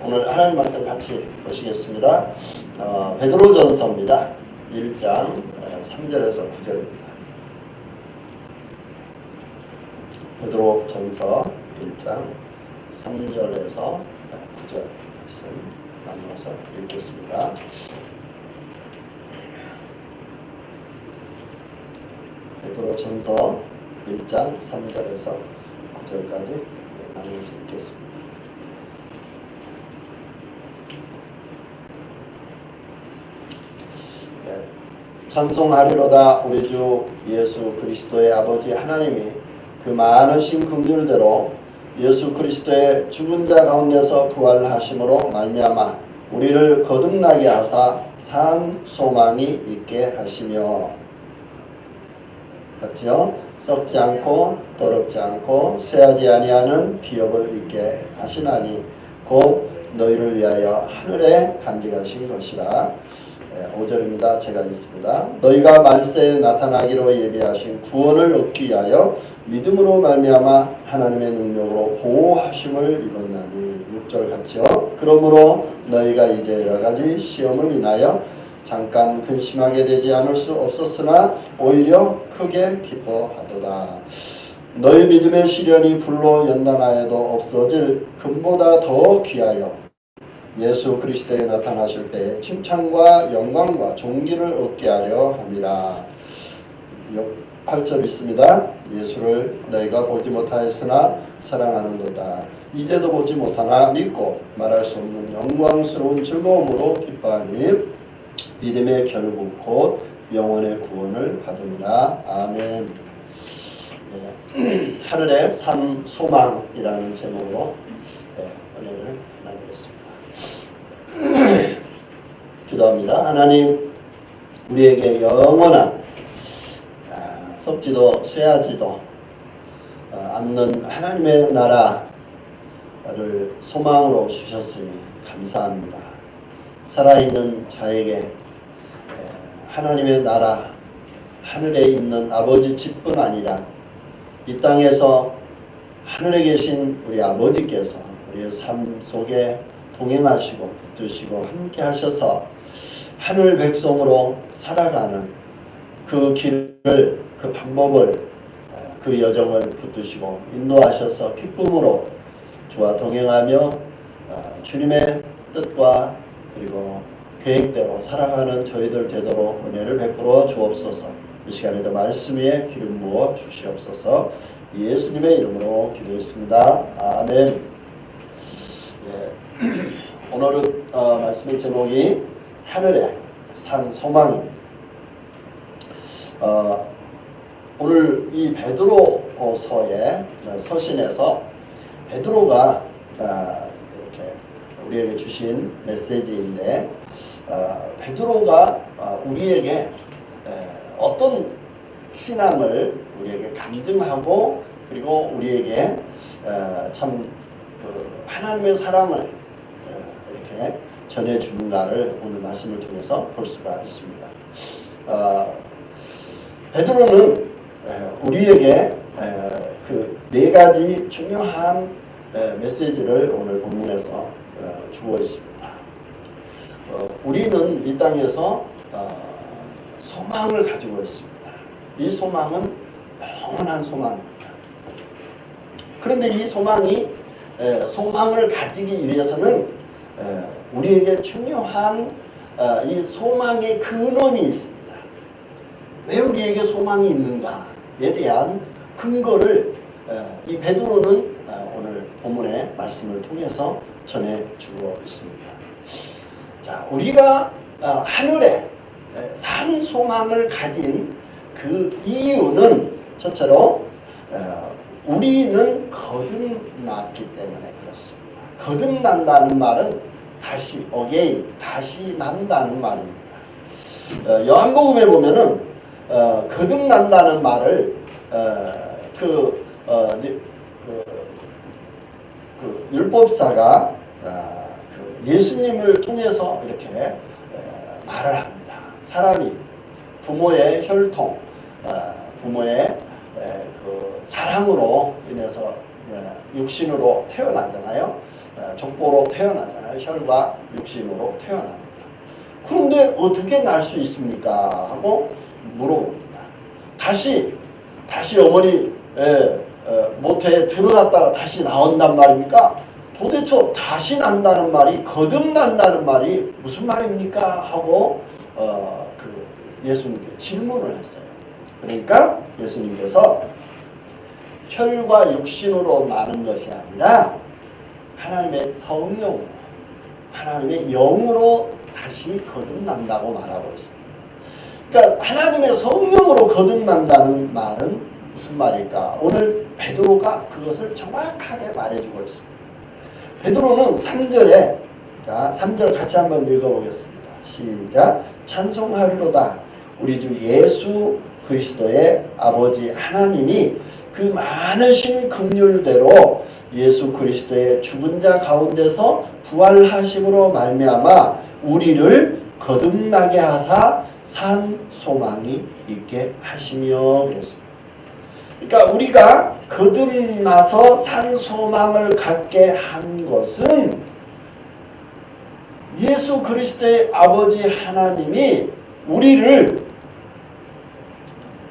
오늘 하나님 말씀 같이 보시겠습니다. 베드로전서입니다. 1장 3절에서 9절입니다. 베드로전서 1장 3절에서 9절 말씀 나누어서 읽겠습니다. 베드로전서 1장 3절에서 9절까지 나누어서 읽겠습니다. 찬송하리로다. 우리 주 예수 그리스도의 아버지 하나님이 그 많으신 긍휼대로 예수 그리스도의 죽은 자 가운데서 부활하심으로 말미암아 우리를 거듭나게 하사 산 소망이 있게 하시며, 같이요, 썩지 않고 더럽지 않고 쇠하지 아니하는 기업을 있게 하시나니 곧 너희를 위하여 하늘에 간직하신 것이라. 5절입니다. 제가 읽습니다. 너희가 말세에 나타나기로 예비하신 구원을 얻기 위하여 믿음으로 말미암아 하나님의 능력으로 보호하심을 입었나니. 6절 같이요. 그러므로 너희가 이제 여러 가지 시험을 인하여 잠깐 근심하게 되지 않을 수 없었으나 오히려 크게 기뻐하도다. 너희 믿음의 시련이 불로 연단하여도 없어질 금보다 더 귀하여 예수 그리스도에 나타나실 때 칭찬과 영광과 존귀를 얻게 하려 함이라. 8절 있습니다. 예수를 너희가 보지 못하였으나 사랑하는도다. 이제도 보지 못하나 믿고 말할 수 없는 영광스러운 즐거움으로 기뻐하니 믿음의 결국 곧 영원의 구원을 받음이라. 아멘. 하늘의 산 소망이라는 제목으로 은혜를 나누겠습니다. 기도합니다. 하나님, 우리에게 영원한 썩지도 쇠하지도 않는 하나님의 나라를 소망으로 주셨으니 감사합니다. 살아있는 자에게 하나님의 나라, 하늘에 있는 아버지 집뿐 아니라 이 땅에서 하늘에 계신 우리 아버지께서 우리의 삶 속에 동행하시고 붙드시고 함께 하셔서 하늘 백성으로 살아가는 그 길을, 그 방법을, 그 여정을 붙드시고 인도하셔서 기쁨으로 주와 동행하며 주님의 뜻과 그리고 계획대로 살아가는 저희들 되도록 은혜를 베풀어 주옵소서. 이 시간에도 말씀 위에 기름 부어 주시옵소서. 예수님의 이름으로 기도했습니다. 아멘. 오늘은 말씀의 제목이 하늘에 산 소망입니다. 오늘 이 베드로서의 서신에서 베드로가 이렇게 우리에게 주신 메시지인데, 베드로가 우리에게 어떤 신앙을 우리에게 간증하고 그리고 우리에게 참 하나님의 사랑을 이렇게 전해주는가를 오늘 말씀을 통해서 볼 수가 있습니다. 베드로는 우리에게 그 네 가지 중요한 메시지를 오늘 본문에서 주고 있습니다. 우리는 이 땅에서 소망을 가지고 있습니다. 이 소망은 영원한 소망입니다. 그런데 이 소망을 가지기 위해서는 우리에게 중요한 이 소망의 근원이 있습니다. 왜 우리에게 소망이 있는가에 대한 근거를 이 베드로는 오늘 본문의 말씀을 통해서 전해주고 있습니다. 자, 우리가 하늘에 산 소망을 가진 그 이유는 첫째로 우리는 거듭났기 때문에 그렇습니다. 거듭난다는 말은 다시 다시 난다는 말입니다. 요한복음에 보면은 거듭난다는 말을 그 율법사가 예수님을 통해서 이렇게 말을 합니다. 사람이 부모의 혈통, 부모의 그 사랑으로 인해서 육신으로 태어나잖아요. 족보로 태어나잖아요. 혈과 육신으로 태어납니다. 그런데 어떻게 날 수 있습니까? 하고 물어봅니다. 다시 어머니 모태에 들어갔다가 다시 나온단 말입니까? 도대체 다시 난다는 말이, 거듭난다는 말이 무슨 말입니까? 하고 예수님께 질문을 했어요. 그러니까 예수님께서 혈과 육신으로 나는 것이 아니라 하나님의 성령, 하나님의 영으로 다시 거듭난다고 말하고 있습니다. 그러니까 하나님의 성령으로 거듭난다는 말은 무슨 말일까? 오늘 베드로가 그것을 정확하게 말해주고 있습니다. 베드로는 3절에, 자 3절 같이 한번 읽어보겠습니다. 시작. 찬송하리로다. 우리 주 예수 그리스도의 아버지 하나님이 그 많으신 긍휼대로 예수 그리스도의 죽은 자 가운데서 부활하심으로 말미암아 우리를 거듭나게 하사 산 소망이 있게 하시며 그랬습니다. 그러니까 우리가 거듭나서 산 소망을 갖게 한 것은 예수 그리스도의 아버지 하나님이 우리를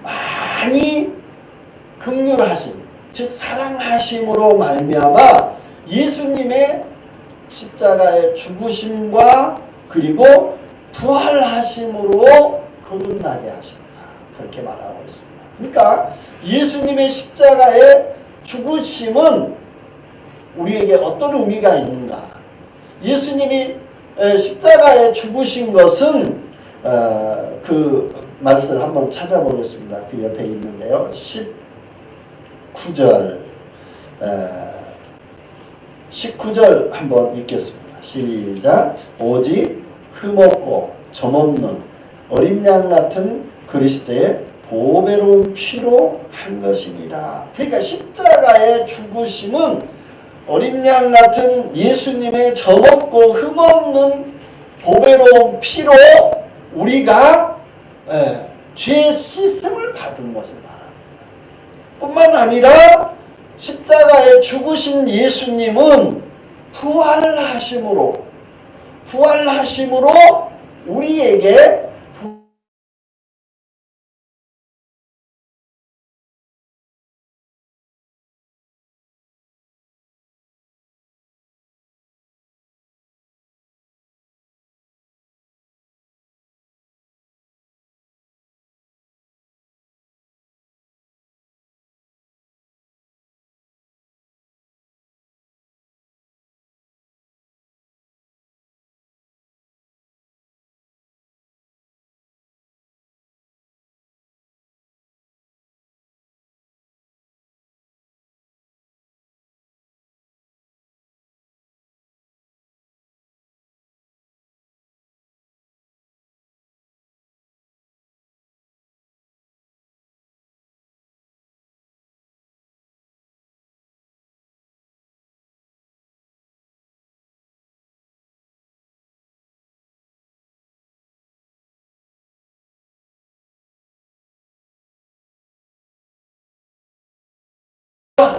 많이 긍휼하심, 즉 사랑하심으로 말미암아 예수님의 십자가의 죽으심과 그리고 부활하심으로 거듭나게 하십니다. 그렇게 말하고 있습니다. 그러니까 예수님의 십자가의 죽으심은 우리에게 어떤 의미가 있는가? 예수님이 십자가에 죽으신 것은 그 말씀을 한번 찾아보겠습니다. 그 옆에 있는데요. 19절 한번 읽겠습니다. 시작. 오직 흠없고 점없는 어린 양 같은 그리스도의 보배로운 피로 한 것이니라. 그러니까 십자가의 죽으심은 어린 양 같은 예수님의 점없고 흠없는 보배로운 피로 우리가 죄의 씻음을 받은 것을 말합니다. 뿐만 아니라 십자가에 죽으신 예수님은 부활하심으로 우리에게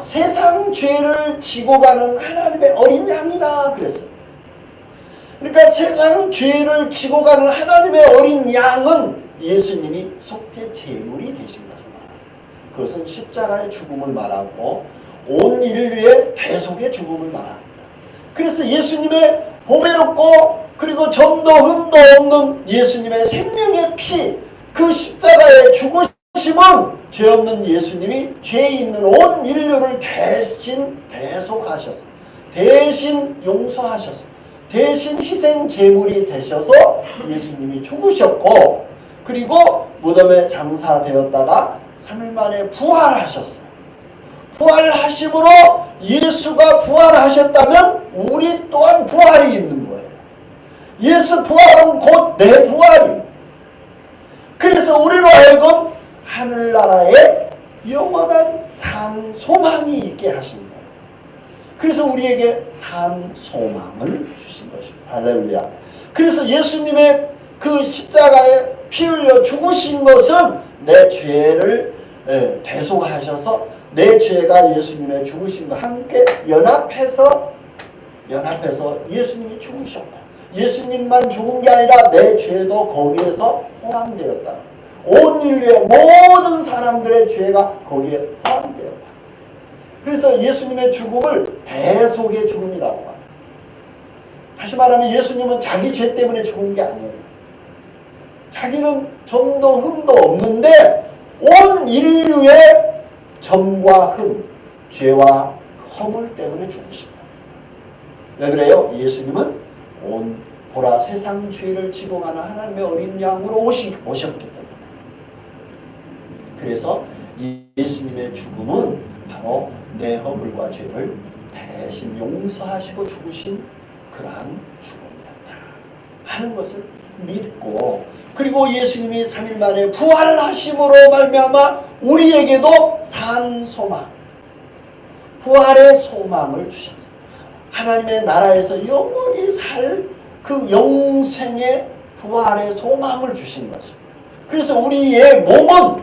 세상 죄를 지고 가는 하나님의 어린 양이다 그랬어요. 그러니까 세상 죄를 지고 가는 하나님의 어린 양은 예수님이 속죄 제물이 되신 것을 말합니다. 그것은 십자가의 죽음을 말하고 온 인류의 대속의 죽음을 말합니다. 그래서 예수님의 보배롭고 그리고 점도 흠도 없는 예수님의 생명의 피, 그 십자가의 죽으심은 죄 없는 예수님이 죄 있는 온 인류를 대신 대속하셔서, 대신 용서하셔서, 대신 희생 제물이 되셔서 예수님이 죽으셨고, 그리고 무덤에 장사되었다가 3일 만에 부활하셨어요. 부활하심으로 예수가 부활하셨다면 우리 또한 부활이 있는 거예요. 예수 부활은 곧 내 부활입니다. 그래서 우리로 하여금 하늘나라에 영원한 산 소망이 있게 하신 거예요. 그래서 우리에게 산 소망을 주신 것입니다. 할렐루야. 그래서 예수님의 그 십자가에 피 흘려 죽으신 것은 내 죄를 대속하셔서 내 죄가 예수님의 죽으심과 함께 연합해서 연합해서 예수님이 죽으셨고 예수님만 죽은 게 아니라 내 죄도 거기에서 포함되었다. 온 인류의 모든 사람들의 죄가 거기에 포함되었다. 그래서 예수님의 죽음을 대속의 죽음이라고 말합니다. 다시 말하면 예수님은 자기 죄 때문에 죽은 게 아니에요. 자기는 점도 흠도 없는데 온 인류의 점과 흠, 죄와 허물 때문에 죽으신 거예요. 왜 그래요? 예수님은 온 보라 세상 죄를 지고 가는 하나님의 어린 양으로 오셨기 때문에. 그래서 예수님의 죽음은 바로 내 허물과 죄를 대신 용서하시고 죽으신 그러한 죽음이었다 하는 것을 믿고, 그리고 예수님이 3일 만에 부활하심으로 말미암아 우리에게도 산 소망, 부활의 소망을 주셨습니다. 하나님의 나라에서 영원히 살 그 영생의 부활의 소망을 주신 것입니다. 그래서 우리의 몸은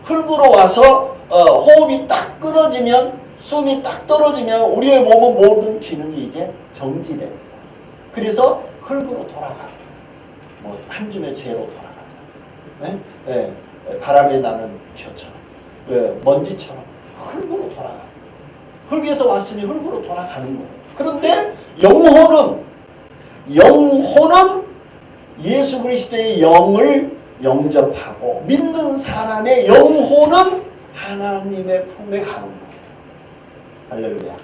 흙으로 와서 호흡이 딱 끊어지면, 숨이 딱 떨어지면 우리의 몸은 모든 기능이 이제 정지됩니다. 그래서 흙으로 돌아가요. 뭐 한 줌의 재로 돌아가죠. 네? 네. 바람에 나는 표처럼, 먼지처럼 흙으로 돌아가요. 흙에서 왔으니 흙으로 돌아가는 거예요. 그런데 영혼은 예수 그리스도의 영을 영접하고 믿는 사람의 영혼은 하나님의 품에 가는 거예요. 할렐루야.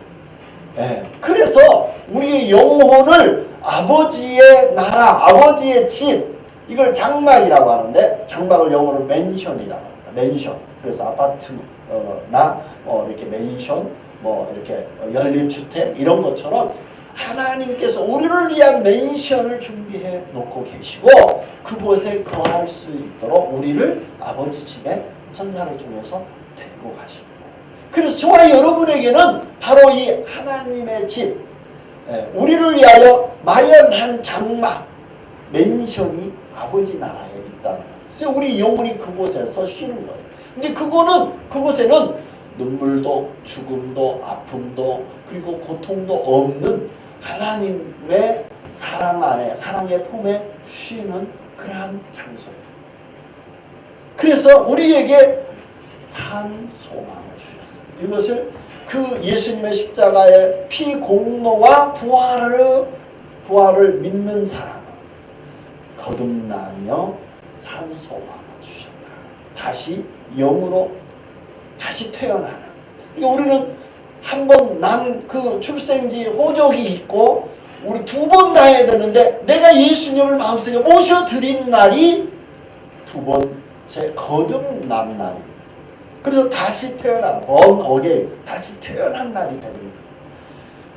네. 그래서 우리의 영혼을 아버지의 나라, 아버지의 집, 이걸 장막이라고 하는데, 장막을 영어로 맨션이라고 합니다. 맨션. 그래서 아파트나 이렇게 맨션, 이렇게 연립주택 이런 것처럼 하나님께서 우리를 위한 맨션을 준비해 놓고 계시고, 그곳에 거할 수 있도록 우리를 아버지 집에 천사를 통해서 데리고 가십니다. 그래서 저와 여러분에게는 바로 이 하나님의 집, 우리를 위하여 마련한 장막, 맨션이 아버지 나라에 있다는 거예요. 그래서 우리 영혼이 그곳에서 쉬는 거예요. 근데 그곳에는 눈물도, 죽음도, 아픔도, 그리고 고통도 없는 하나님의 사랑 안에, 사랑의 품에 쉬는 그러한 장소예요. 그래서 우리에게 산 소망을 주셨어요. 이것을 그 예수님의 십자가의 피 공로와 부활을 믿는 사람은 거듭나며 산 소망을 주셨다. 다시 영으로 다시 태어나는. 그러니까 우리는 한 번 난 그 출생지 호적이 있고 우리 2번 나야 되는데, 내가 예수님을 마음속에 모셔드린 날이 2번째 거듭난 날입니다. 그래서 다시 태어난, 다시 태어난 날이 되는 거예요.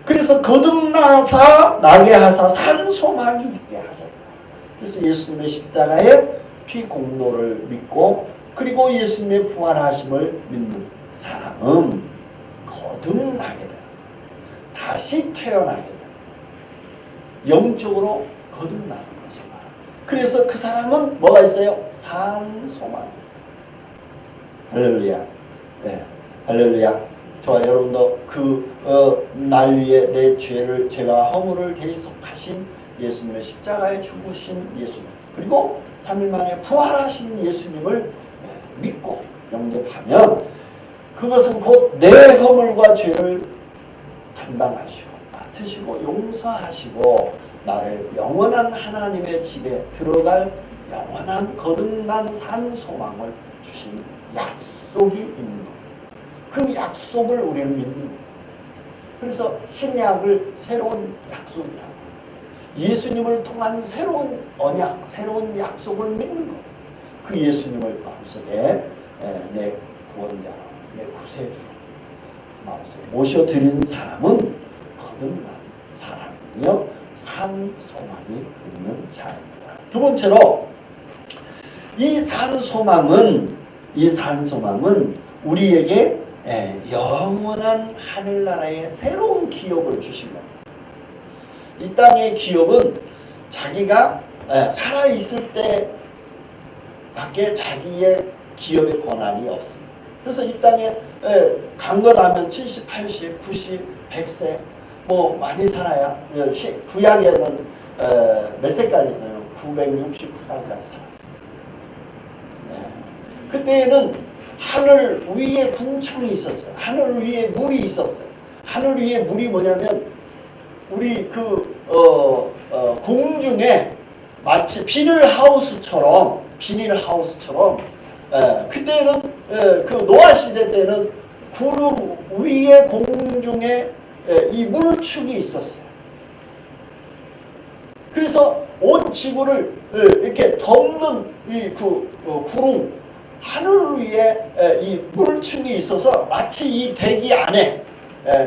그래서 거듭나사 나게 하사 산 소망이 있게 하셨다. 그래서 예수님의 십자가의 피 공로를 믿고, 그리고 예수님의 부활하심을 믿는 사람은 거듭나게 되는, 다시 태어나게 되는, 영적으로 거듭나는 것을 말합니다. 그래서 그 사람은 뭐가 있어요? 산 소망. 할렐루야. 네, 할렐루야. 저와 여러분도 날 위에 내 죄와 허물을 대속하신 예수님의 십자가에 죽으신 예수님, 그리고 3일 만에 부활하신 예수님을 믿고 영접하면, 그것은 곧 내 허물과 죄를 담당하시고 맡으시고 용서하시고 나를 영원한 하나님의 집에 들어갈 영원한 거듭난 산 소망을 주신 약속이 있는 것. 그 약속을 우리는 믿는 거예요. 그래서 신약을 새로운 약속이라고, 예수님을 통한 새로운 언약, 새로운 약속을 믿는 거예요. 그 예수님을 마음속에 내 구원자로, 내 구세주로 마음속에 모셔드린 사람은 거듭난 사람이며 산 소망이 있는 자입니다. 두 번째로, 이 산 소망은 우리에게 영원한 하늘나라의 새로운 기업을 주신 겁니다. 이 땅의 기업은 자기가 살아있을 때밖에 자기의 기업의 권한이 없습니다. 그래서 이 땅에 간 것 하면 70, 80, 90, 100세 뭐 많이 살아야 구약에는 몇 세까지 있어요? 969살까지 살았어요. 네. 그때는 하늘 위에 궁창이 있었어요. 하늘 위에 물이 있었어요. 하늘 위에 물이 뭐냐면 우리 공중에 마치 비닐하우스처럼 그때는 그 노아 시대 때는 구름 위에 공중에 이 물축이 있었어요. 그래서 온 지구를 이렇게 덮는 이 구름 하늘 위에 이 물축이 있어서 마치 이 대기 안에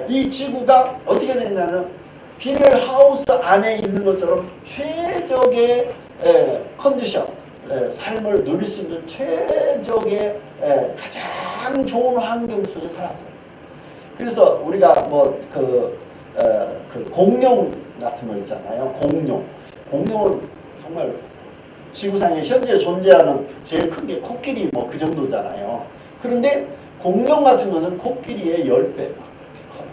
이 지구가 어떻게 됐냐면 비닐하우스 안에 있는 것처럼 최적의 컨디션, 삶을 누릴 수 있는 최적의 가장 좋은 환경 속에 살았어요. 그래서 우리가 그 공룡 같은 거 있잖아요. 공룡은 정말 지구상에 현재 존재하는 제일 큰 게 코끼리 뭐 그 정도잖아요. 그런데 공룡 같은 거는 코끼리의 10배 커요.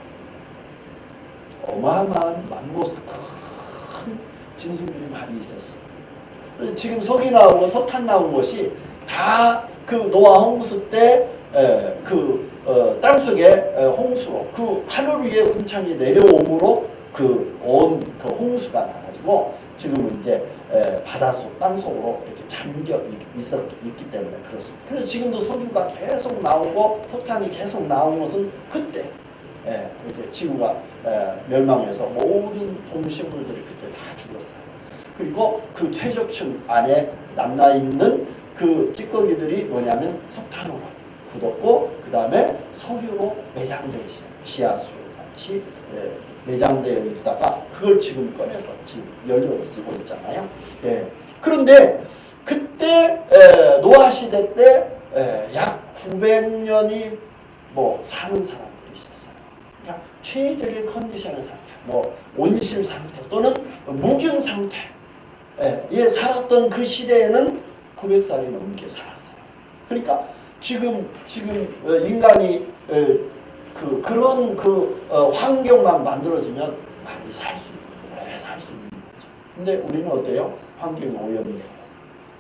어마어마한 맘모스 큰 짐승들이 많이 있었어요. 지금 석이 나오고 석탄 나온 것이 다 그 노아 홍수 때 땅속에 홍수로 그 하늘 위에 궁창이 내려옴으로 온 홍수가 나가지고 지금은 이제 바닷속 땅속으로 이렇게 잠겨 있기 때문에 그렇습니다. 그래서 지금도 석유가 계속 나오고 석탄이 계속 나온 것은 그때 이렇게 지구가 멸망해서 모든 동식물들이 그때 다 죽었어요. 그리고 그 퇴적층 안에 남아있는 그 찌꺼기들이 뭐냐면 석탄으로 굳었고 그 다음에 석유로 매장되어 있어요. 지하수 같이 매장되어 있다가 그걸 지금 꺼내서 지금 연료로 쓰고 있잖아요. 그런데 그때 노아 시대 때 약 900년이 사는 사람들이 있었어요. 그러니까 최적의 컨디션의 상태, 온실 상태 또는 무균 상태에 살았던 그 시대에는 900살이 넘게 살았어요. 그러니까 지금 인간이 그런 환경만 만들어지면 많이 살 수 있는, 오래 살 수 있는 거죠. 근데 우리는 어때요? 환경이 오염되고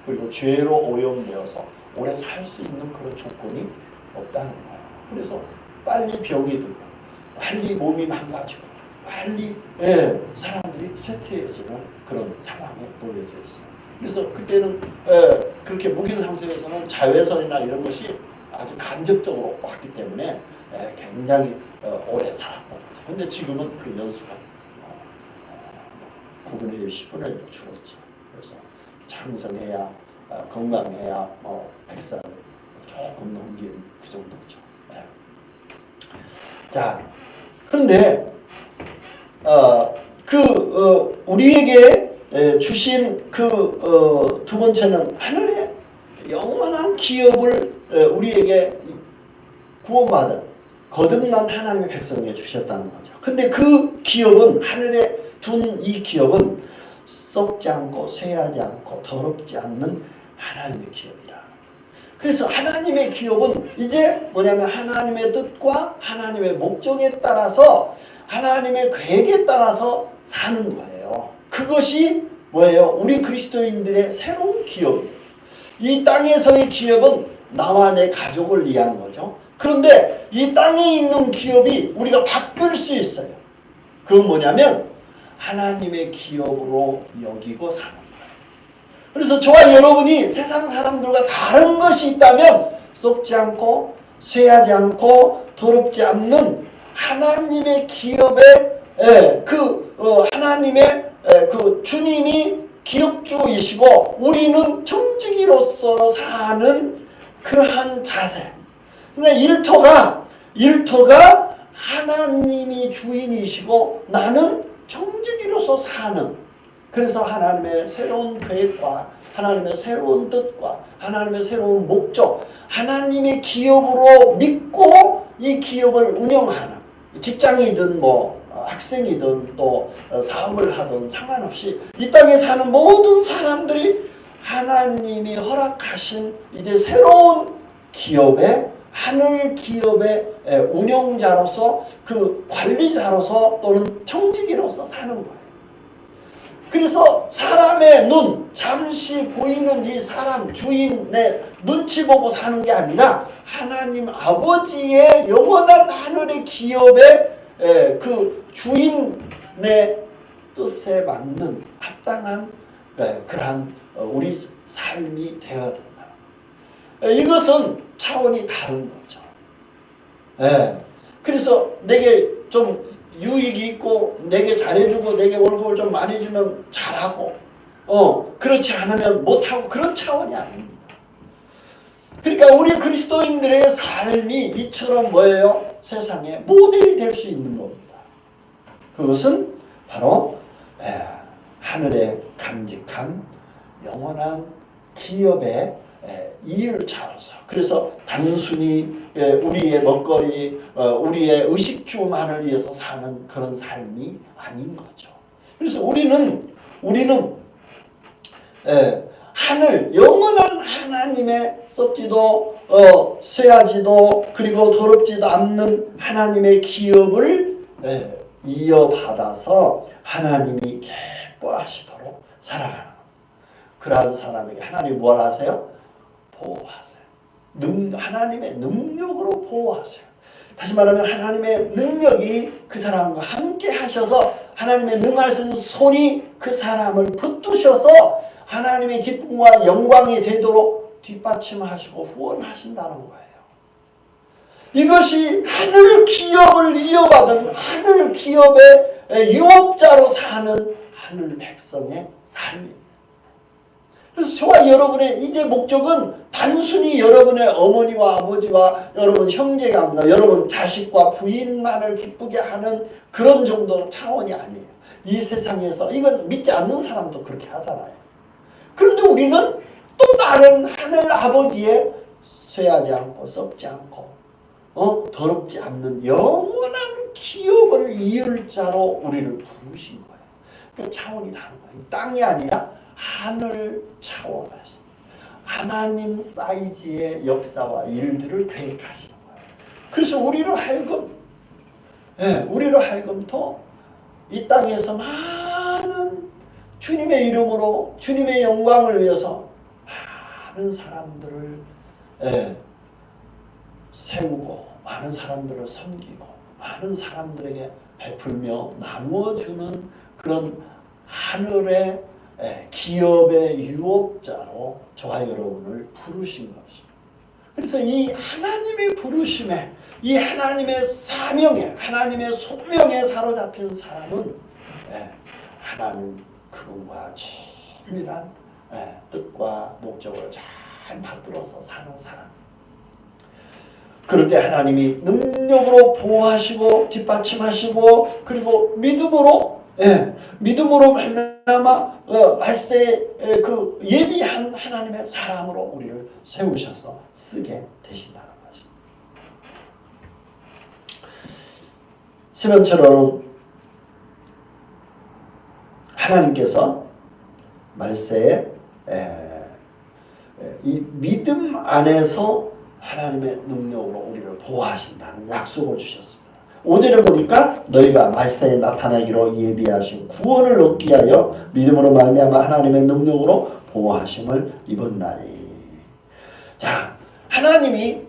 그리고 죄로 오염되어서 오래 살 수 있는 그런 조건이 없다는 거예요. 그래서 빨리 병이 들고 빨리 몸이 망가지고 빨리 사람들이 쇠퇴해지는 그런 상황에 놓여져 있어요. 그래서 그때는 그렇게 무균 상태에서는 자외선이나 이런 것이 아주 간접적으로 왔기 때문에 굉장히 오래 살았던 거죠. 근데 지금은 그 연수가 9분의 1, 10분의 1 줄었죠. 그래서 장성해야 건강해야 100살 조금 넘긴 그 정도죠. 자, 그런데 우리에게 주신 두 번째는 하늘의 영원한 기업을 우리에게 구원받은 거듭난 하나님의 백성에게 주셨다는 거죠. 근데 그 기업은 하늘에 둔 이 기업은 썩지 않고 쇠하지 않고 더럽지 않는 하나님의 기업이라. 그래서 하나님의 기업은 이제 뭐냐면 하나님의 뜻과 하나님의 목적에 따라서 하나님의 계획에 따라서 사는 거예요. 그것이 뭐예요? 우리 그리스도인들의 새로운 기업이에요. 이 땅에서의 기업은 나와 내 가족을 위한 거죠. 그런데 이 땅에 있는 기업이 우리가 바꿀 수 있어요. 그건 뭐냐면 하나님의 기업으로 여기고 사는 거예요. 그래서 저와 여러분이 세상 사람들과 다른 것이 있다면 썩지 않고 쇠하지 않고 더럽지 않는 하나님의 기업에 하나님의 주님이 기업주이시고 우리는 청지기로서 사는 그러한 자세. 그러니까 일터가 하나님이 주인이시고 나는 청지기로서 사는, 그래서 하나님의 새로운 계획과 하나님의 새로운 뜻과 하나님의 새로운 목적, 하나님의 기업으로 믿고 이 기업을 운영하는, 직장이든 학생이든 또 사업을 하든 상관없이 이 땅에 사는 모든 사람들이 하나님이 허락하신 이제 새로운 기업에 하늘 기업의 운영자로서 그 관리자로서 또는 청지기로서 사는 거예요. 그래서 사람의 눈, 잠시 보이는 이 사람 주인의 눈치 보고 사는 게 아니라 하나님 아버지의 영원한 하늘의 기업의 그 주인의 뜻에 맞는 합당한 그러한 우리 삶이 되어야 된다. 이것은 차원이 다른 거죠. 그래서 내게 좀 유익이 있고 내게 잘해주고 내게 월급을 좀 많이 주면 잘하고 그렇지 않으면 못하고 그런 차원이 아닙니다. 그러니까 우리 그리스도인들의 삶이 이처럼 뭐예요? 세상에 모델이 될 수 있는 겁니다. 그것은 바로 하늘의 감직한 영원한 기업의 이율자로서, 그래서 단순히 우리의 먹거리, 우리의 의식주만을 위해서 사는 그런 삶이 아닌 거죠. 그래서 우리는 하늘, 영원한 하나님의 썩지도 쇠하지도 그리고 더럽지도 않는 하나님의 기업을 이어받아서 하나님이 기뻐하시도록 살아가는, 그러한 사람에게 하나님 뭘 하세요? 보호하세요. 하나님의 능력으로 보호하세요. 다시 말하면 하나님의 능력이 그 사람과 함께 하셔서 하나님의 능하신 손이 그 사람을 붙드셔서 하나님의 기쁨과 영광이 되도록 뒷받침하시고 후원하신다는 거예요. 이것이 하늘 기업을 이어받은 하늘 기업의 유업자로 사는 하늘 백성의 삶입니다. 그래서 저와 여러분의 이제 목적은 단순히 여러분의 어머니와 아버지와 여러분 형제가 여러분 자식과 부인만을 기쁘게 하는 그런 정도 차원이 아니에요. 이 세상에서 이건 믿지 않는 사람도 그렇게 하잖아요. 그런데 우리는 또 다른 하늘 아버지의 쇠하지 않고 썩지 않고 더럽지 않는 영원한 기업을 이을 자로 우리를 부르신 거예요. 그 차원이 다른 거예요. 땅이 아니라 하늘 차원에서 하나님 사이즈의 역사와 일들을 계획하시는 거예요. 그래서 우리로 하여금 더 이 땅에서 많은 주님의 이름으로 주님의 영광을 위해서 많은 사람들을 세우고 많은 사람들을 섬기고 많은 사람들에게 베풀며 나누어주는 그런 하늘의 기업의 유업자로 저와 여러분을 부르신 것입니다. 그래서 이 하나님의 부르심에, 이 하나님의 사명에, 하나님의 소명에 사로잡힌 사람은 하나님 그분과 친밀한 뜻과 목적을 잘 받들어서 사는 사람. 그럴 때 하나님이 능력으로 보호하시고 뒷받침하시고 그리고 믿음으로 말미암아 말세에 그 예비한 하나님의 사람으로 우리를 세우셔서 쓰게 되신다는 것입니다. 시편처럼 하나님께서 말세에 이 믿음 안에서 하나님의 능력으로 우리를 보호하신다는 약속을 주셨습니다. 5절에 보니까 너희가 말세에 나타나기로 예비하신 구원을 얻기 위하여 믿음으로 말미암아 하나님의 능력으로 보호하심을 입었나니. 자, 하나님이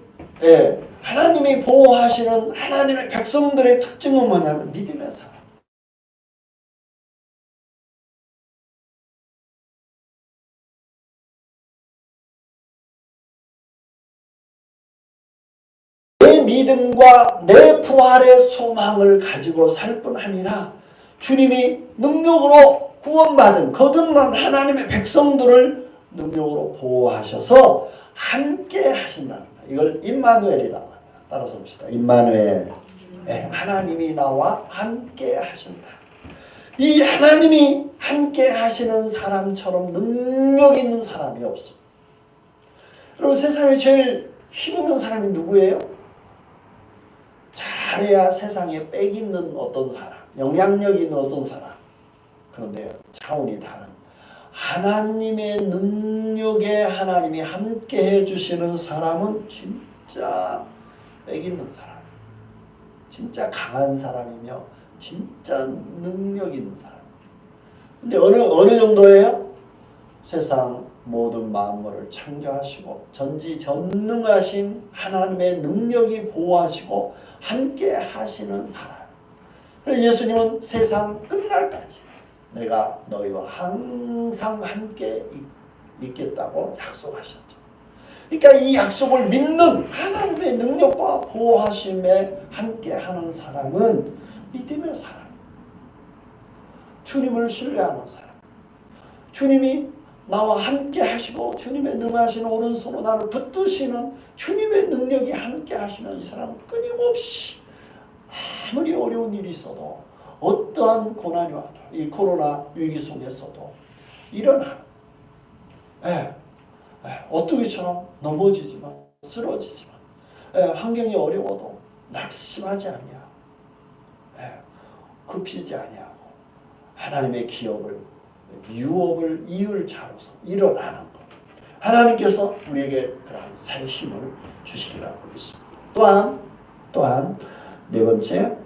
보호하시는 하나님의 백성들의 특징은 뭐냐면 믿음의 사람. 내 믿음과 내 부활의 소망을 가지고 살 뿐 아니라 주님이 능력으로 구원받은 거듭난 하나님의 백성들을 능력으로 보호하셔서 함께 하신다는 거예요. 이걸 임마누엘이라고 합니다. 따라서 봅시다. 임마누엘. 하나님이 나와 함께 하신다. 이 하나님이 함께 하시는 사람처럼 능력 있는 사람이 없습니다. 여러분 세상에 제일 힘있는 사람이 누구예요? 잘해야 세상에 빽 있는 어떤 사람, 영향력 있는 어떤 사람. 그런데 차원이 다른 하나님의 능력에 하나님이 함께 해주시는 사람은 진짜 빽 있는 사람, 진짜 강한 사람이며 진짜 능력 있는 사람. 근데 어느 정도예요? 세상 모든 만물을 창조하시고 전지전능하신 하나님의 능력이 보호하시고 함께 하시는 사람. 그래서 예수님은 세상 끝날까지 내가 너희와 항상 함께 있겠다고 약속하셨죠. 그러니까 이 약속을 믿는 하나님의 능력과 보호하심에 함께하는 사람은 믿음의 사람, 주님을 신뢰하는 사람, 주님이 나와 함께 하시고 주님의 능하신 오른손으로 나를 붙드시는 주님의 능력이 함께 하시는 이 사람은 끊임없이 아무리 어려운 일이 있어도 어떠한 고난이 와도 이 코로나 위기 속에서도 일어나 어떻게처럼 넘어지지만 쓰러지지만 환경이 어려워도 낙심하지 아니하고 굽히지 아니하고 하나님의 기업을 유업을 이을 자로서 일어나는 것. 하나님께서 우리에게 그러한 새 힘을 주시리라고 믿습니다. 또한 네 번째,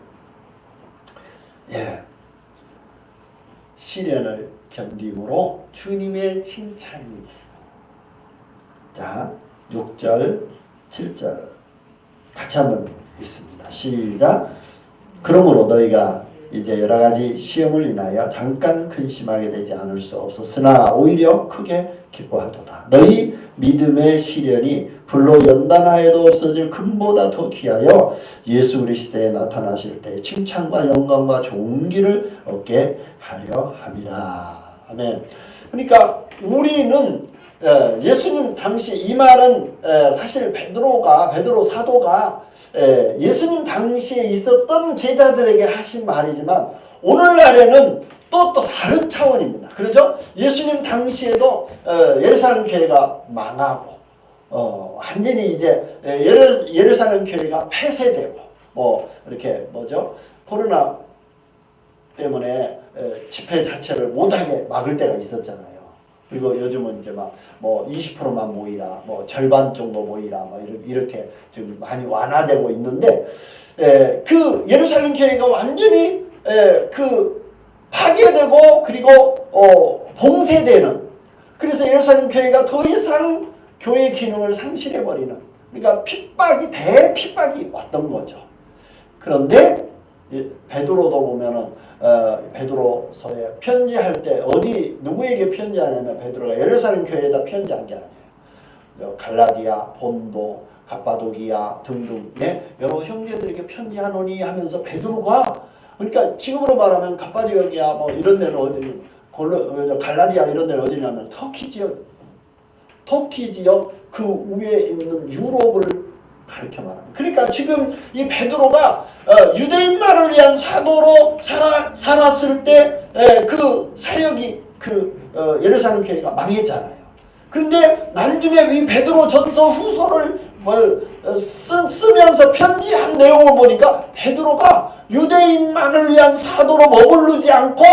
시련을 견딤으로 주님의 칭찬이 있습니다. 자, 6절, 7절 같이 한번 읽습니다. 시작. 그러므로 너희가 이제 여러 가지 시험을 인하여 잠깐 근심하게 되지 않을 수 없었으나 오히려 크게 기뻐하도다. 너희 믿음의 시련이 불로 연단하여도 없어질 금보다 더 귀하여 예수 그리스도에 나타나실 때 칭찬과 영광과 존귀를 얻게 하려 함이라. 아멘. 그러니까 우리는 예수님 당시 이 말은 사실 베드로 사도가 예수님 당시에 있었던 제자들에게 하신 말이지만 오늘날에는 또 다른 차원입니다. 그렇죠? 예수님 당시에도 예루살렘 교회가 망하고 완전히 이제 예루살렘 교회가 폐쇄되고 이렇게 코로나 때문에 집회 자체를 못하게 막을 때가 있었잖아요. 그리고 요즘은 이제 20%만 모이라, 절반 정도 모이라, 이렇게 지금 많이 완화되고 있는데, 그 예루살렘 교회가 완전히 파괴되고, 그리고 봉쇄되는, 그래서 예루살렘 교회가 더 이상 교회 기능을 상실해버리는, 그러니까 대핍박이 왔던 거죠. 그런데 베드로도 보면은 베드로서에 편지할 때 누구에게 편지하냐면 베드로가 예루살렘 교회에다 편지한 게 아니에요. 갈라디아, 본도, 갑바도기아 등등 여러 형제들에게 편지하노니 하면서 베드로가 그러니까 지금으로 말하면 갑바도기아 이런 데는 어디 갈라디아 이런 데는 어디냐면 터키 지역 그 위에 있는 유럽을 가르쳐 말합니다. 그러니까 지금 이 베드로가 유대인만을 위한 사도로 살았을 때 그 사역이 예루살렘 교회가 망했잖아요. 그런데 나중에 이 베드로 전서 후서를 쓰면서 편지한 내용을 보니까 베드로가 유대인만을 위한 사도로 머무르지 않고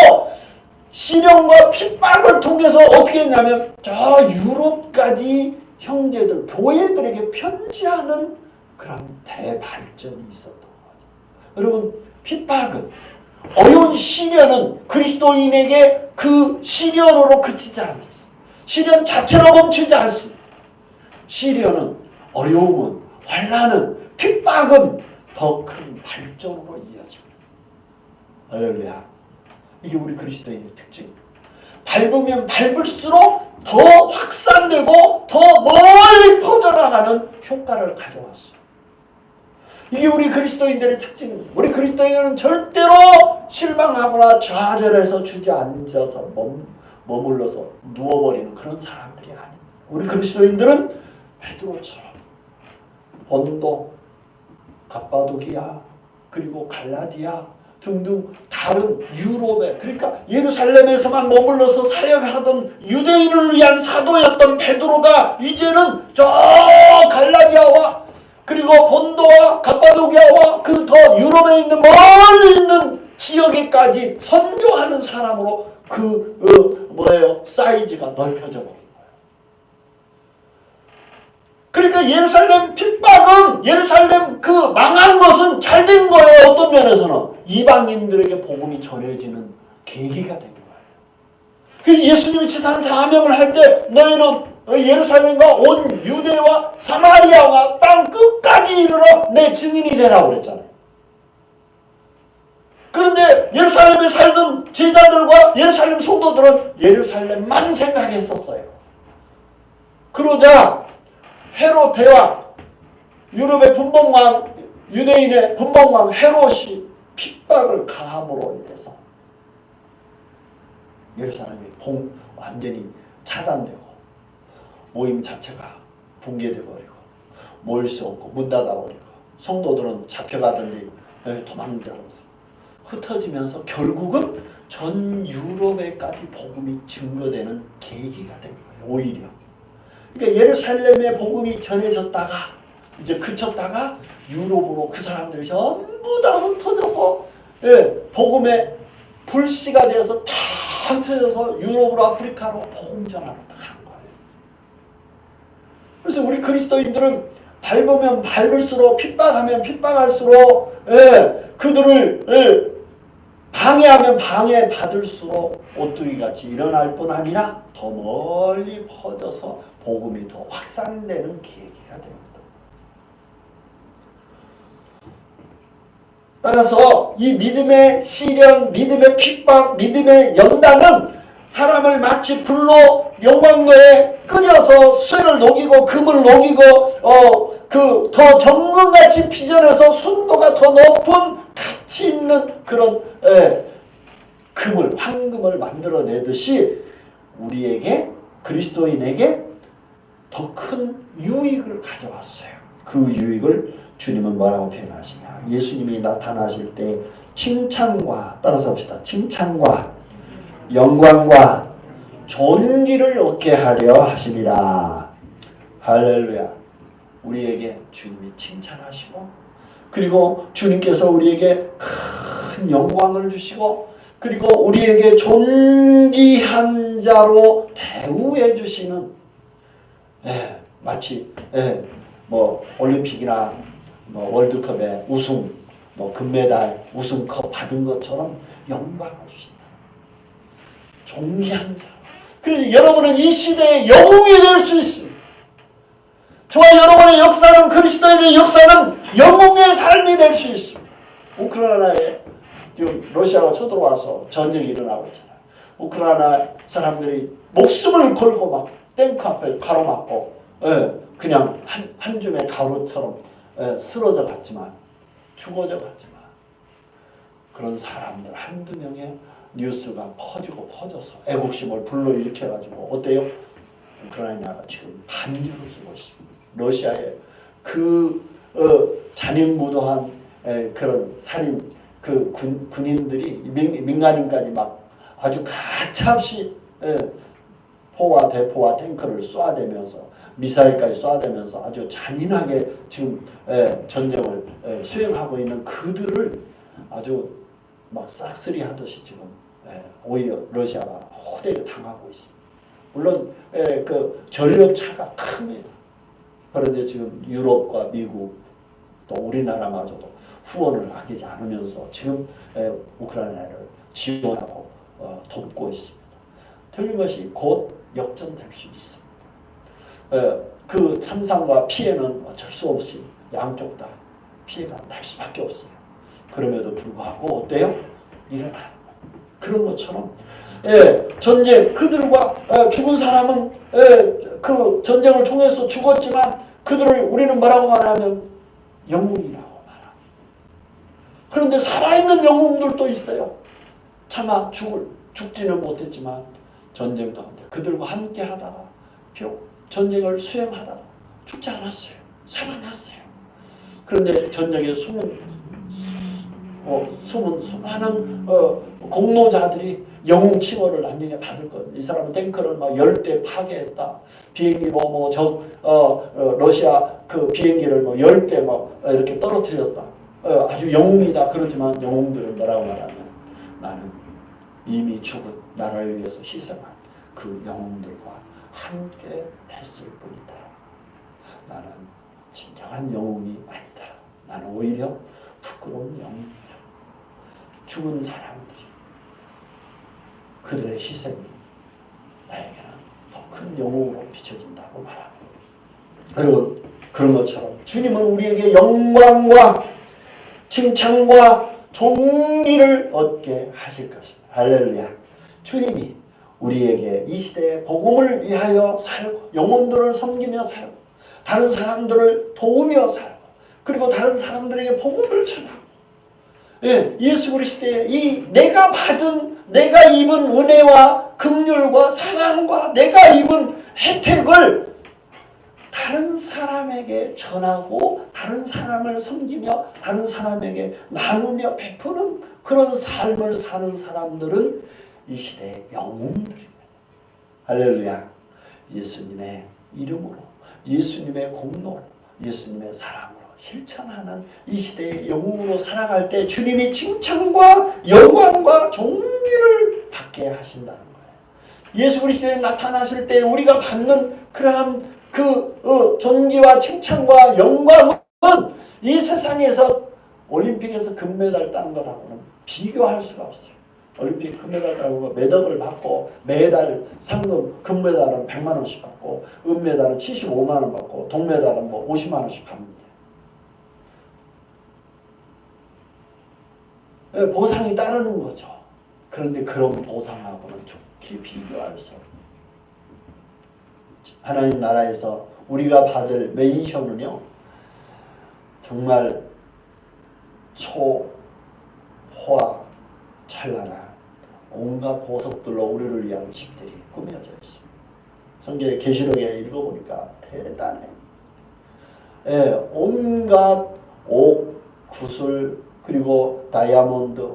시련과 핍박을 통해서 어떻게 했냐면 저 유럽까지 형제들, 교회들에게 편지하는 그런 대발전이 있었던 거죠. 여러분, 핍박은, 어려운 시련은 그리스도인에게 그 시련으로 그치지 않습니다. 시련 자체로 멈추지 않습니다. 시련은, 어려움은, 환난은, 핍박은 더 큰 발전으로 이어집니다. 할렐루야. 이게 우리 그리스도인의 특징입니다. 밟으면 밟을수록 더 확산되고 더 멀리 퍼져나가는 효과를 가져왔어요. 이게 우리 그리스도인들의 특징입니다. 우리 그리스도인은 절대로 실망하거나 좌절해서 주저앉아서 머물러서 누워버리는 그런 사람들이 아닙니다. 우리 그리스도인들은 베드로처럼 본도, 갑바도기아, 그리고 갈라디아 등등 다른 유럽에 그러니까 예루살렘에서만 머물러서 사역하던 유대인을 위한 사도였던 베드로가 이제는 저 갈라디아와 그리고 본도와 갑바도기아와 그 더 유럽에 있는 멀리 있는 지역에까지 선교하는 사람으로 사이즈가 넓혀져 버린 거예요. 그러니까 예루살렘 핍박은 예루살렘 그 망한 것은 잘 된 거예요. 어떤 면에서는 이방인들에게 복음이 전해지는 계기가 된 거예요. 예수님이 지상 사명을 할 때 너희는 예루살렘과 온 유대와 사마리아와 땅 끝까지 이르러 내 증인이 되라고 그랬잖아요. 그런데 예루살렘에 살던 제자들과 예루살렘 성도들은 예루살렘만 생각했었어요. 그러자 헤롯 대왕, 유럽의 분봉왕, 유대인의 분봉왕 헤롯이 핍박을 가함으로 인해서 예루살렘이 완전히 차단되고 모임 자체가 붕괴되어 버리고 모일 수 없고 문 닫아버리고 성도들은 잡혀가든지 도망자로서 흩어지면서 결국은 전 유럽에까지 복음이 증거되는 계기가 된 거예요. 오히려. 그러니까 예루살렘에 복음이 전해졌다가 이제 그쳤다가 유럽으로 그 사람들이 전부 다 흩어져서 복음의 불씨가 되어서 다 흩어져서 유럽으로 아프리카로 복음 전하러 간 거예요. 그래서 우리 그리스도인들은 밟으면 밟을수록 핍박하면 핍박할수록 그들을 방해하면 방해받을수록 오뚜기같이 일어날 뿐 아니라 더 멀리 퍼져서 복음이 더 확산되는 계기가 됩니다. 따라서 이 믿음의 시련, 믿음의 핍박, 믿음의 연단은 사람을 마치 불로 영광로에 끓여서 쇠를 녹이고 금을 녹이고 그 더 정금같이 빚어내서 순도가 더 높은 가치 있는 그런 금을 황금을 만들어내듯이 우리에게 그리스도인에게 더 큰 유익을 가져왔어요. 그 유익을 주님은 뭐라고 표현하시냐. 예수님이 나타나실 때 칭찬과 따라서 합시다. 칭찬과 영광과 존귀를 얻게 하려 하심이라. 할렐루야. 우리에게 주님이 칭찬하시고 그리고 주님께서 우리에게 큰 영광을 주시고 그리고 우리에게 존귀한 자로 대우해 주시는 마치 뭐 올림픽이나 뭐 월드컵의 우승 뭐 금메달 우승컵 받은 것처럼 영광을 주신다. 존귀한 자. 그래서 여러분은 이 시대의 영웅이 될 수 있습니다. 저와 여러분의 역사는 그리스도인의 역사는 영웅의 삶이 될 수 있습니다. 우크라이나에 지금 러시아가 쳐들어와서 전쟁이 일어나고 있잖아요. 우크라이나 사람들이 목숨을 걸고 막 탱크 앞에 가로막고 그냥 한 줌의 가루처럼 쓰러져 갔지만 죽어져 갔지만 그런 사람들 한두 명의 뉴스가 퍼져서 애국심을 불러일으켜가지고 어때요? 우크라이나가 지금 반주를 쓰고 있습니다. 러시아의 그 잔인무도한 그런 살인 그 군인들이 민간인까지 막 아주 가차없이 포와 대포와 탱크를 쏘아대면서 미사일까지 쏘아대면서 아주 잔인하게 지금 전쟁을 수행하고 있는 그들을 아주 막 싹쓸이 하듯이 지금 오히려 러시아가 호되게 당하고 있습니다. 물론 그 전력차가 큽니다. 그런데 지금 유럽과 미국 또 우리나라마저도 후원을 아끼지 않으면서 지금 우크라이나를 지원하고 돕고 있습니다. 틀림없이 곧 역전될 수 있습니다. 그 참상과 피해는 어쩔 수 없이 양쪽 다 피해가 날 수밖에 없어요. 그럼에도 불구하고 어때요? 일어나요. 그런 것처럼 전쟁 그들과 죽은 사람은 그 전쟁을 통해서 죽었지만 그들을 우리는 뭐라고 말하면 영웅이라고 말합니다. 그런데 살아있는 영웅들도 있어요. 차마 죽지는 못했지만 전쟁 가운데 그들과 함께 하다가 비록 전쟁을 수행하다가 죽지 않았어요. 살아났어요. 그런데 전쟁에 숨은 수많은 공로자들이 영웅 칭호를 나중에 받을 거예요. 이 사람은 탱크를 막 10대 파괴했다. 비행기 러시아 그 비행기를 뭐 10대 막 이렇게 떨어뜨렸다. 아주 영웅이다. 그렇지만 영웅들은 뭐라고 말하면 나는 이미 죽은 나라를 위해서 희생한 그 영웅들과 함께 했을 뿐이다. 나는 진정한 영웅이 아니다. 나는 오히려 부끄러운 영웅이다. 죽은 사람들이 그들의 희생이 나에게는 더 큰 영웅으로 비춰진다고 말합니다. 여러분, 그런 것처럼 주님은 우리에게 영광과 칭찬과 존귀를 얻게 하실 것입니다. 할렐루야. 주님이 우리에게 이 시대의 복음을 위하여 살고 영혼들을 섬기며 살고 다른 사람들을 도우며 살고 그리고 다른 사람들에게 복음을 전하고 예수 그리스도의 이 내가 입은 은혜와 긍휼과 사랑과 내가 입은 혜택을 다른 사람에게 전하고 다른 사람을 섬기며 다른 사람에게 나누며 베푸는 그런 삶을 사는 사람들은 이 시대의 영웅들입니다. 할렐루야. 예수님의 이름으로 예수님의 공로로 예수님의 사랑으로 실천하는 이 시대의 영웅으로 살아갈 때 주님이 칭찬과 영광과 존귀를 받게 하신다는 거예요. 예수 그리스도에 나타나실 때 우리가 받는 그러한 존귀와 칭찬과 영광은 이 세상에서 올림픽에서 금메달 따는 것하고는 비교할 수가 없어요. 올림픽 금메달 따고 메덕을 받고 매달 상금 금메달은 100만 원씩 받고 은메달은 75만 원 받고 동메달은 50만 원씩 받는데 보상이 따르는 거죠. 그런데 그런 보상하고는 좋게 비교할 수 없어요. 하나님 나라에서 우리가 받을 멘션은요 정말 초호화 찬란한 온갖 보석들로 우리를 위한 집들이 꾸며져 있습니다. 성경의 계시록에 읽어보니까 대단해요. 온갖 옥, 구슬 그리고 다이아몬드,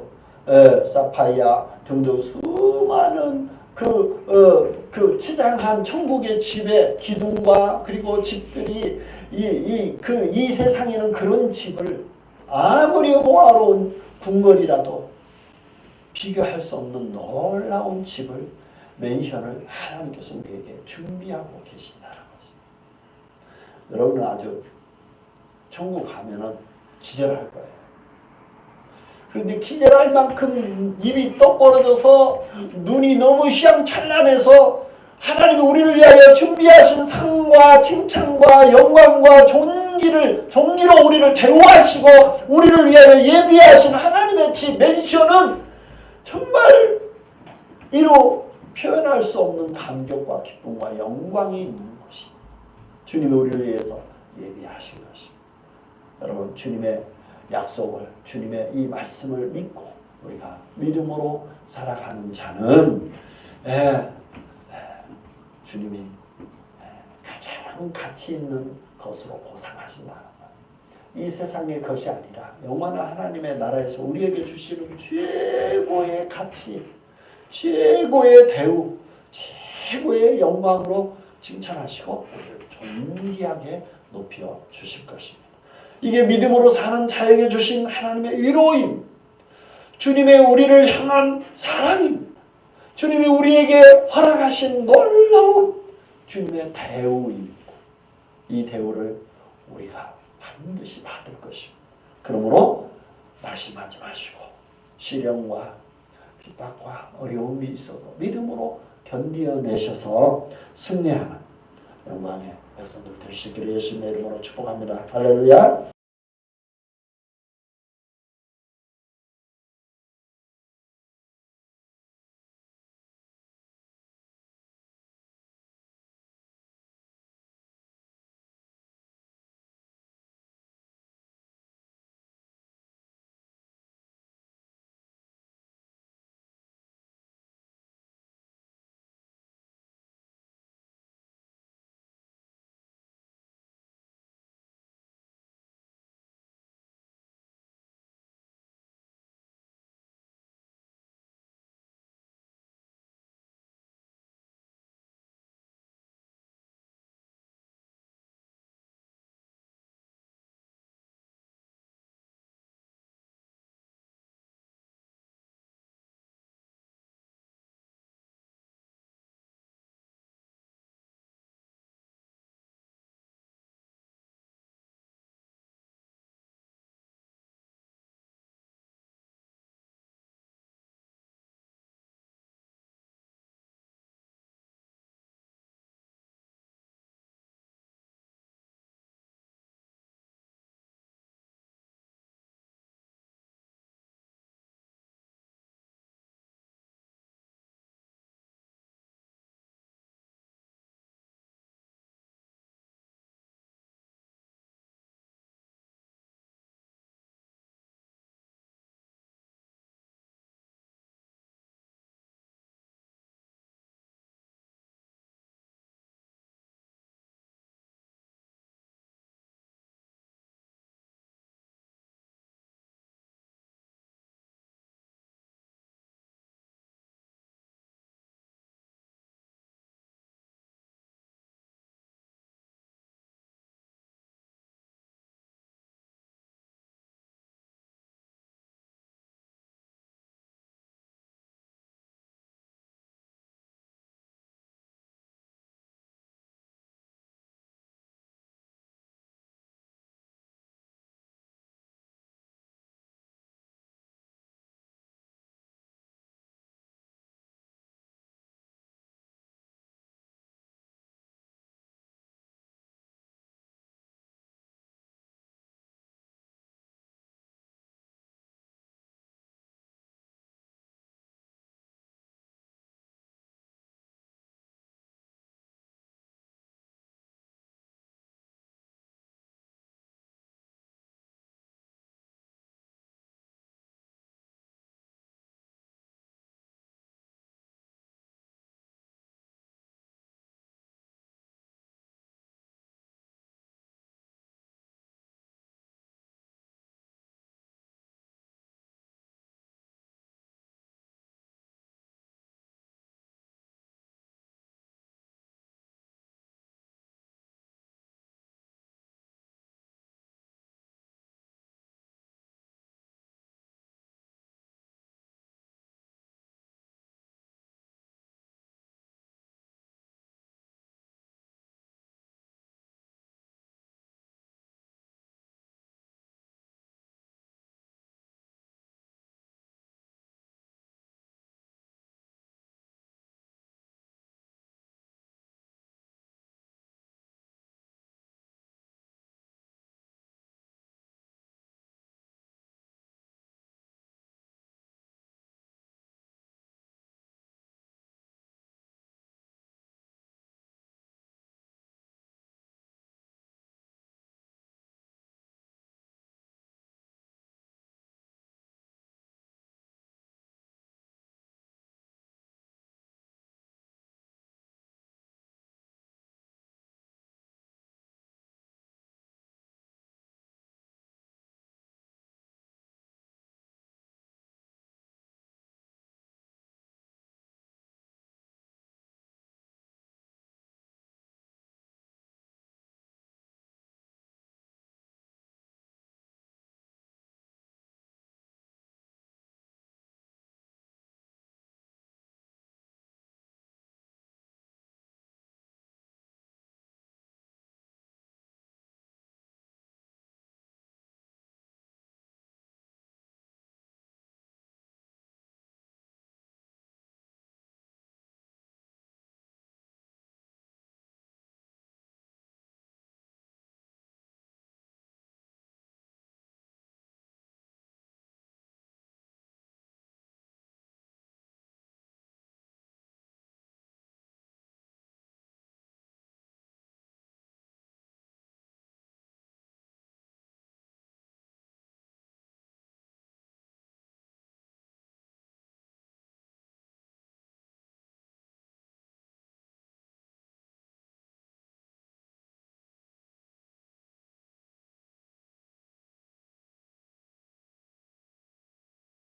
사파이아 등등 수많은 그 치장한 천국의 집의 기둥과 그리고 집들이 이 세상에는 그런 집을 아무리 호화로운 궁궐이라도 비교할 수 없는 놀라운 집을 맨션을 하나님께서 우리에게 준비하고 계신다는 것입니다. 여러분은 아주 천국 가면은 기절할 거예요. 그런데 기절할 만큼 입이 떡 벌어져서 눈이 너무 휘황찬란해서 하나님이 우리를 위하여 준비하신 상과 칭찬과 영광과 존귀로 우리를 대우하시고 우리를 위하여 예비하신 하나님의 집 맨션은 정말 이로 표현할 수 없는 감격과 기쁨과 영광이 있는 것입니다. 주님이 우리를 위해서 예비하신 것입니다. 여러분, 주님의 약속을 주님의 이 말씀을 믿고 우리가 믿음으로 살아가는 자는 주님이 가장 가치 있는 것으로 보상하신다는 거예요. 이 세상의 것이 아니라 영원한 하나님의 나라에서 우리에게 주시는 최고의 가치, 최고의 대우, 최고의 영광으로 칭찬하시고 우리를 존귀하게 높여 주실 것입니다. 이게 믿음으로 사는 자에게 주신 하나님의 위로임, 주님의 우리를 향한 사랑입니다. 주님이 우리에게 허락하신 놀라운 주님의 대우입니다. 이 대우를 우리가 반드시 받을 것입니다. 그러므로 낙심하지 마시고 시련과 핍박과 어려움이 있어도 믿음으로 견디어내셔서 승리하는 영광의 백성들 되시기를 예수님의 이름으로 축복합니다. 할렐루야.